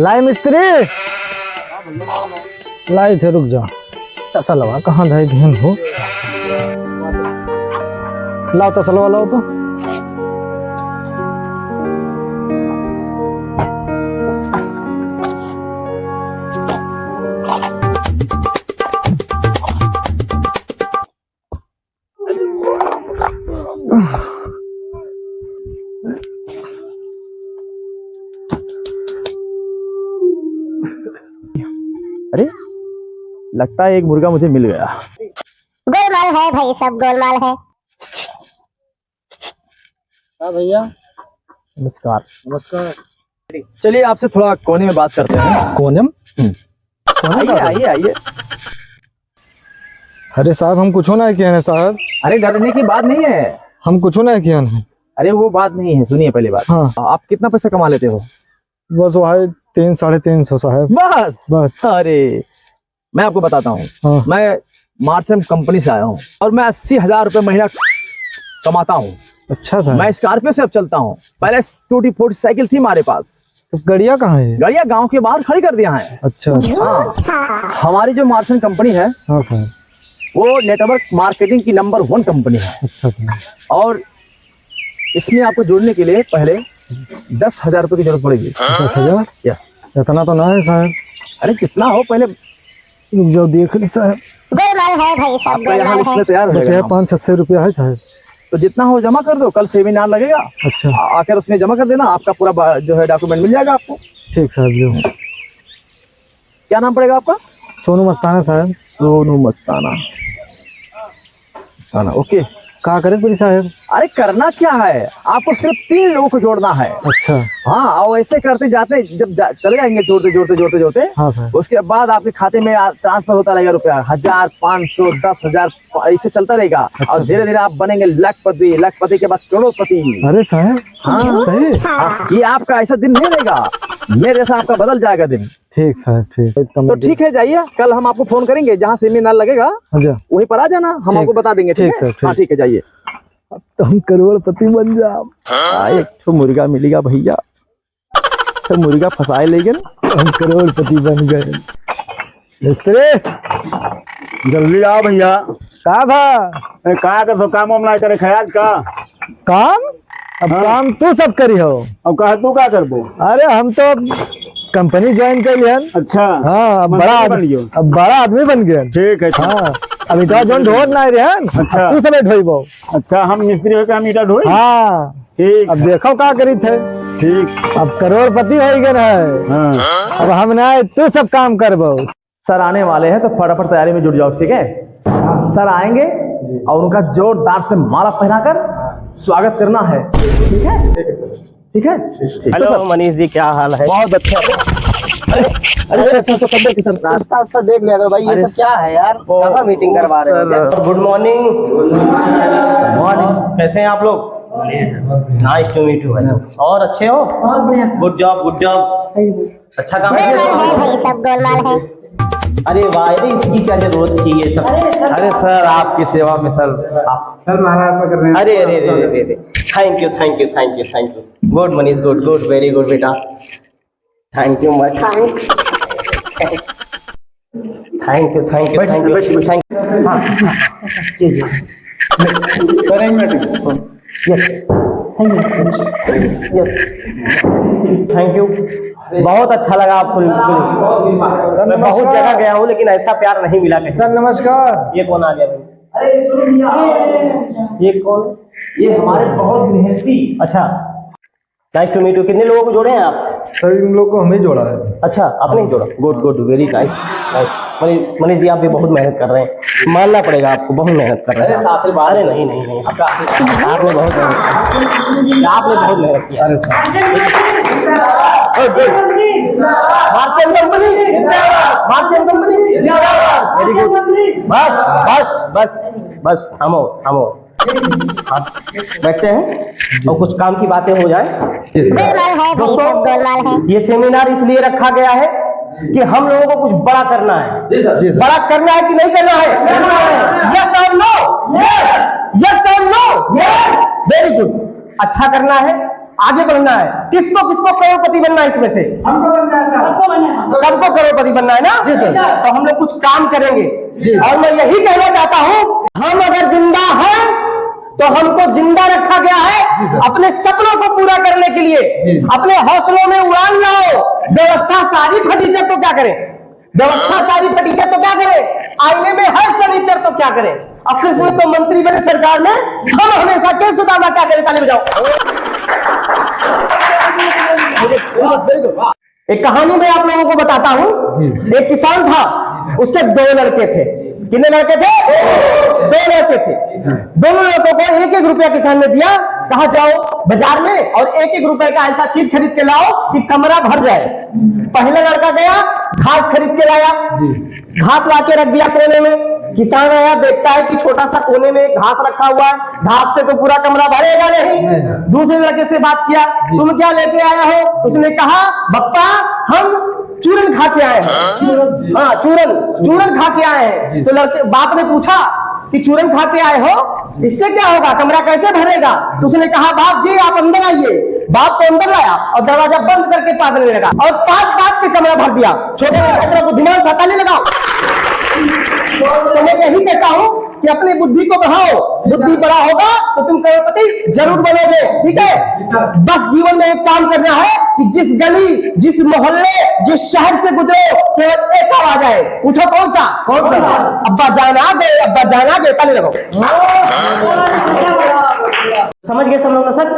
लाई मिस्त्री लाई थे, रुक जा। तसलवा कहाँ धाई ध्यान हो, लाओ तसलवा लाओ तो। अरे लगता है एक मुर्गा मुझे मिल गया। गोलमाल है भाई, सब गोलमाल है। हाँ भैया नमस्कार। नमस्कार। चलिए आपसे थोड़ा कोने में बात करते हैं। कोने में? आइए आइए आइए। अरे साहब हम कुछ ना किया है साहब। अरे डरने की बात नहीं है, हम कुछ ना किया है। अरे वो बात नहीं है, सुनिए पहले बात। हाँ आप कितना पैसा कमा लेते हो? बस भाई 300-350 साहब। बस बस। अरे मैं आपको बताता हूँ। हाँ। मैं मार्सन कंपनी से आया हूँ और मैं 80,000 रुपये महीना कमाता हूँ। अच्छा साहब। मैं स्कॉर्पियो से अब चलता हूँ, पहले टूटी फूटी साइकिल थी हमारे पास। तो गड़िया कहाँ है? गाड़ियाँ गांव के बाहर खड़ी कर दिया है। अच्छा हाँ, हमारी जो मार्सन कंपनी है हाँ साहब। वो नेटवर्क मार्केटिंग की नंबर 1 कंपनी है। अच्छा साहब। और इसमें आपको जुड़ने के लिए पहले 10,000 रुपये की जरूरत पड़ेगी। 10,000? यस। इतना तो ना है साहब। अरे जितना हो पहले रुक जाओ देख ली साहब। गोलमाल है भाई, सब आपका यहाँ गोलमाल लिस्ट है। में तैयार बस रहेगा। 500-600 रुपया है साहब। तो जितना हो जमा कर दो, कल सेमिनार लगेगा। अच्छा आकर उसमें जमा कर देना, आपका पूरा जो है डॉक्यूमेंट मिल जाएगा आपको। ठीक साहब। जो क्या नाम पड़ेगा आपका? सोनू मस्ताना साहब। सोनू मस्ताना। मस्ताना, ओके। कहाँ करे पूरी साहब? अरे करना क्या है, आपको सिर्फ 3 लोगों को जोड़ना है। अच्छा हाँ, और ऐसे करते जाते जब चले जाएंगे जोड़ते जोड़ते जोड़ते जोड़ते, हाँ साहब। उसके बाद आपके खाते में ट्रांसफर होता रहेगा रुपया 1,000, 500, 10,000 ऐसे चलता रहेगा। अच्छा। और धीरे धीरे आप बनेंगे लखपति, लखपति के बाद करोड़पति। अरे साहब हाँ सही। हाँ, ये आपका ऐसा दिन नहीं रहेगा, मेरे जैसा आपका बदल जाएगा दिन। ठीक साहब ठीक। तो ठीक है, जाइए, कल हम आपको फोन करेंगे, जहाँ सेमिनार लगेगा अच्छा वहीं पर आ जाना, हम ठीक आपको बता देंगे। ठीक ठीक है सर, हाँ ठीक है, जाइए। अब तो हम करोड़पति बन जाओ। एक तो मुर्गा मिलेगा भैया, तो मुर्गा फंसाए लेंगे ना, हम करोड़पति बन गए। मिस्त्री जल्दी आओ भैया। का भा कहा कर तो काम वाम ना करे ख्याल का। काम? अब काम तू सब करी हो। अब कहा तू क्या करबो? अरे हम तो अब कंपनी ज्वाइन कर लिया। अच्छा हाँ अब मंत्री बड़ा बन लियो। अब बड़ा आदमी बन गया। ठीक है। हाँ अभी तो जोन ढोर ना रहे। अच्छा। तू सब ढोइबो। अच्छा हम मिस्त्री होकर हम ईटा ढोई। हाँ ठीक। अब देखो का करी थे। ठीक। अब करोड़पति हो गए है। हाँ अब हम ना तू सब काम करबो। सर आने वाले हैं तो फटाफट तैयारी में जुट जाओ, ठीक है? सर आएंगे और उनका जोरदार से माला पहनाकर स्वागत करना है, ठीक है? ठीक है। हेलो मनीष जी, क्या हाल है? बहुत अच्छा। अरे सर तो सब के सर नाश्ता वास्ता देख लिया करो भाई, ये सब क्या है यार? कहाँ मीटिंग करवा रहे हो? Good morning. मॉर्निंग। कैसे हैं आप लोग? नाइस टू मीट यू भाई। और अच्छे हो? Good job good job. अच्छा काम गोलमाल है है। भाई, सब गोलमाल है। अरे वाह, अरे इसकी क्या जरूरत थी ये सब? अरे सर आपकी सेवा में सर। आप सर महाराज कर रहे हैं। अरे अरे अरे अरे thank you thank you thank you thank you. Good Manish, good good, very good बेटा। Thank you much. Thank you thank you thank you thank you. हाँ जी जी करेंगे यस यस थैंक यू। बहुत अच्छा लगा आप सुन। मैं बहुत जगह गया हूँ लेकिन ऐसा प्यार नहीं मिला कहीं। सर नमस्कार। ये कौन आ गया भाई? अरे सुनो भैया, ये कौन? ये हमारे बहुत मेहनती। अच्छा, नाइस टू मीट यू। कितने लोगों को जोड़े हैं आप? सर इन लोग को हमें जोड़ा है। अच्छा, आपने ही जोड़ा। Good good, very nice. Manish ji आप भी बहुत मेहनत कर रहे हैं, मानना पड़ेगा आपको, बहुत मेहनत कर रहे हैं। अरे आशीर्वाद। अरे नहीं नहीं नहीं, आपने बहुत मेहनत, आपने बहुत मेहनत किया। Marsons company Marsons company very good. बस बस बस बस, थमो थमो, आप बैठते हैं और कुछ काम की बातें हो जाए। गोलमाल है भाई, सब गोलमाल है। ये सेमिनार इसलिए रखा गया है कि हम लोगों को कुछ बड़ा करना है। जी सर, जी सर। बड़ा करना है कि नहीं करना है? करना है। यस और नो? यस। यस और नो? यस। Very good. अच्छा करना है आगे बढ़ना है। किसको किसको करोड़पति बनना है इसमें से? हमको बनना है सर। सबको करोड़पति बनना है ना? जी सर। तो हम लोग कुछ काम करेंगे और मैं यही कहना चाहता हूँ, हम अगर जिंदा हैं तो हमको जिंदा रखा गया है अपने सपनों को पूरा करने के लिए। अपने हौसलों में उड़ान लाओ। व्यवस्था सारी फटीचर तो क्या करे? व्यवस्था सारी फटीचर तो क्या करे? आईने में हर सनीचर तो क्या करे? अब कृष्ण तो मंत्री बने सरकार में, हम हमेशा के सुदामा क्या करे? ताली बजाओ। एक कहानी में आप लोगों को बताता हूं। एक किसान था, उसके 2 लड़के थे। कितने लड़के थे? 2 लड़के थे। दोनों लड़कों को 1-1 रुपया किसान ने दिया। कहा जाओ बाजार में और 1-1 रुपए का ऐसा चीज खरीद के लाओ कि कमरा भर जाए। पहला लड़का गया, घास खरीद के लाया, घास लाके रख दिया कोने में। किसान आया, देखता है कि छोटा सा कोने में घास रखा हुआ है, घास से तो पूरा कमरा भरेगा नहीं। दूसरे लड़के से बात किया, तुम क्या लेके आया हो? उसने कहा, बप्पा हम चूरन खा के आए हैं। हाँ, चूरन खा के आए हैं। तो लड़के बाप ने पूछा कि चूरन खा के आए हो, इससे क्या होगा, कमरा कैसे भरेगा? तो उसने कहा, बाप जी आप अंदर आइए। बाप को अंदर लाया और दरवाजा बंद करके पादने लगा और 5 बात के कमरा भर दिया। छोटे छोटे बुद्धिमान था, ताली लगाओ। तो मैं यही कहता हूं कि अपनी बुद्धि को बढ़ाओ। बुद्धि बड़ा होगा तो तुम करोड़पति जरूर बनोगे। ठीक है? बस जीवन में एक काम करना है कि जिस गली, जिस मोहल्ले, जिस शहर से गुजरो, केवल एक आवाज आए। पूछो कौन सा? अब्बा जान आ गए, अब्बा जान आ गए। ताली लगाओ। समझ गए सब लोग ना सर?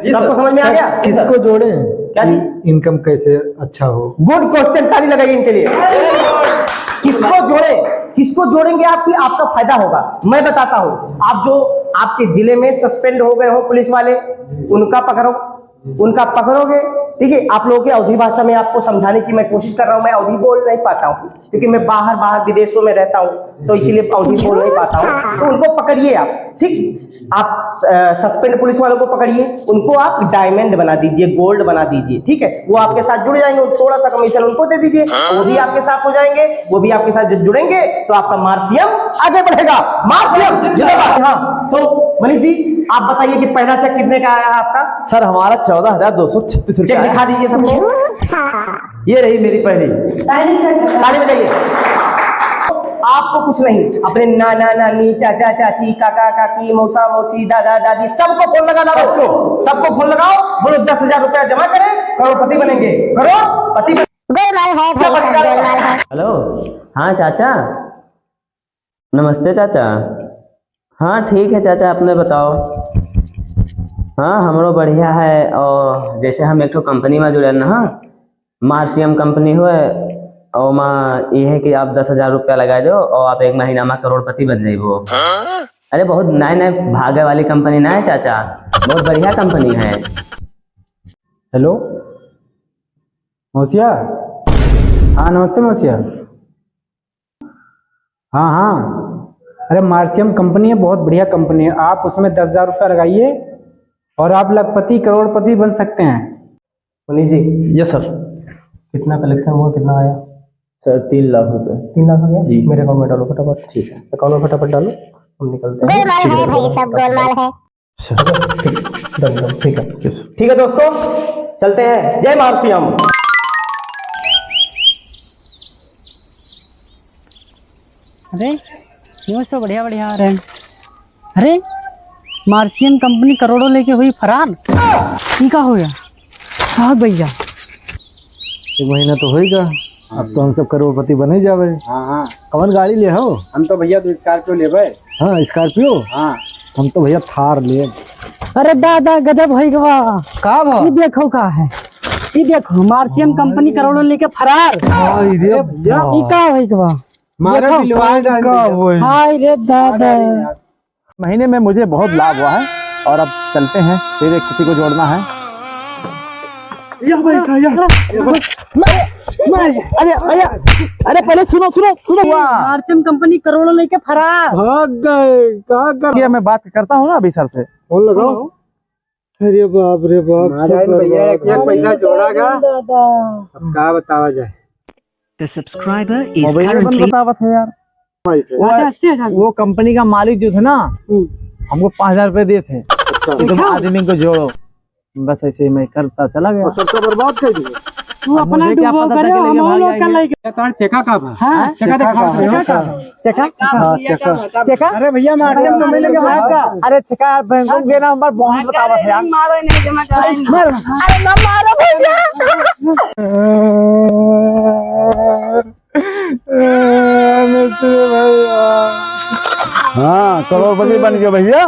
सबको समझ में आ गया? किसको जोड़े? क्या जी? इनकम कैसे अच्छा हो? गुड क्वेश्चन, ताली लगाइए इनके लिए। किसको जोड़े? किसको जोड़ेंगे आपकी आपका फायदा होगा। मैं बताता हूं, आप जो आपके जिले में सस्पेंड हो गए हो पुलिस वाले, उनका पकड़ोगे। ठीक है? आप लोगों की अवधी भाषा में आपको समझाने की मैं कोशिश कर रहा हूं। मैं अवधी बोल नहीं पाता हूं क्योंकि मैं बाहर विदेशों में रहता हूं, तो इसीलिए अवधी बोल नहीं पाता हूं। तो उनको पकड़िए आप। ठीक, आप सस्पेंड पुलिस वालों को पकड़िए, उनको आप डायमंड बना दीजिए, गोल्ड बना दीजिए। ठीक है? वो आपके साथ जुड़ जाएंगे, थोड़ा सा कमीशन उनको दे दीजिए, वो भी आपके साथ हो जाएंगे। वो भी आपके साथ जुड़ेंगे तो आपका मार्सियम आगे बढ़ेगा। मार्सियम जिंदाबाद। हाँ, तो मनीष जी आप बताइए कि पहला चेक कितने का आया है आपका? सर हमारा 14,236 चेक रुपया। दिखा दीजिए सबको। ये रही मेरी पहली। ताली बजाइए। आपको कुछ नहीं, अपने नाना नानी, चाचा चाची, काका काकी, मौसा मौसी, दादा दादी सबको फोन लगाना। सबको फोन लगाओ, बोलो 10,000 रुपया जमा करें, करोड़पति बनेंगे। करोड़पति गोलमाल है भाई सब गोलमाल है। हेलो, हाँ चाचा, नमस्ते चाचा। हाँ ठीक है चाचा, अपने बताओ। हाँ हमरो बढ़िया है। और जैसे हम एक तो कंपनी में जुड़े ना, मार्सियम कंपनी हुए, और माँ ये है कि आप 10,000 रुपया लगा दो और आप 1 महीना में करोड़पति बन जाइबो। अरे बहुत नए नए भागे वाली कंपनी ना है चाचा, बहुत बढ़िया कंपनी है। हेलो मौसिया। हाँ नमस्ते मौसिया। हाँ अरे मार्सियम कंपनी है, बहुत बढ़िया कंपनी है। आप उसमें 10,000 रुपया लगाइए और आप लखपति करोड़पति बन सकते हैं। मनीष जी, ये सर। कितना कलेक्शन हुआ, कितना आया? सर 3 लाख रुपए। 3 लाख हो गया जी। मेरे अकाउंट में डालो फटाफट। ठीक है। अकाउंट में फटाफट डालो, हम निकलते हैं। गोलमाल है भाई सब गोलमाल है। ठीक है, ठीक है दोस्तों, चलते हैं। जय मार्सियम। अरे न्यूज़ तो बढ़िया बढ़िया आ रहे हैं। अरे मार्सियन कंपनी करोड़ों लेके हुई फरार, इनका हो गया साहब भैया। 1 महीना तो होगा, अब तो हम सब करोड़पति बने जावे। हाँ कौन गाड़ी ले हो? हम तो भैया 2 स्कॉर्पियो लेबे। हाँ स्कॉर्पियो। हाँ हम तो भैया थार ले। अरे दादा गजब है गवा का भा? ये देखो का है, ये देखो मार्सियन कंपनी करोड़ों लेके फरार। हाय रे भैया, ई का है गवा? मारा बिलवा डाल। हाय रे दादा। महीने में मुझे बहुत लाभ हुआ है और अब चलते हैं, फिर एक किसी को जोड़ना है। अरे पहले सुनो। मार्सियन कंपनी करोड़ों लेके फरार। भाग गए, कहाँ कर ये मैं बात करता हूँ ना अभी सर से। फोन लगाओ। अरे बाप रे बाप, भैया एक पैसा जोड़ागा, अब का बतावा जाए। मोबाइल बंद बतावत है यार। वो कंपनी का मालिक जो थे ना, हमको 5,000 रुपए दिए थे कि तुम आदमी को जोड़ो। बस ऐसे ही मैं करता चला गया। सबसे बर्बाद कर दिए। तू अपना मुझे क्या डूबो पता था करे कि लेके हम भाग लोग का जाएंगे। लेके तार चेका का बा। हाँ चेका दिखा चेका चेका अरे भैया मार्टियम कंपनी लेके भाग का अरे चेका यार बैंकों के नंबर बहुत बतावत है यार। मार अरे ना मारो भैया। हाँ करोड़पति बन गए भैया।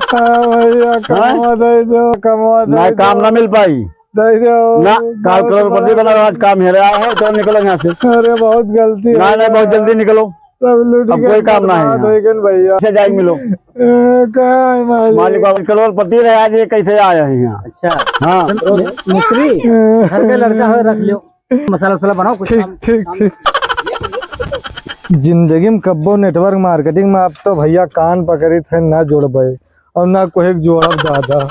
भैया कमा दे दो, कमा ना काम ना मिल पाई दे दो। ना, काल करोड़पति बना आज काम है रहा है तो निकलो यहाँ से। अरे बहुत गलती ना ना बहुत जल्दी निकलो, सब लूट अब कोई काम ना है यहाँ। लेकिन भैया कैसे जाएंगे मिलो कहाँ है मालिक? मालिक अब करोड़पति रहे आज ये कैसे आए हैं यहाँ। अच्छा हाँ मिस्त्री घर के लड़का हो रख लियो, मसाला वसाला बनाओ कुछ काम। ठीक ठीक। जिंदगी में कब्बो नेटवर्क मार्केटिंग में आप तो भैया कान पकड़ी थे ना जोड़ पाए और ना कोई जोड़ब दादा।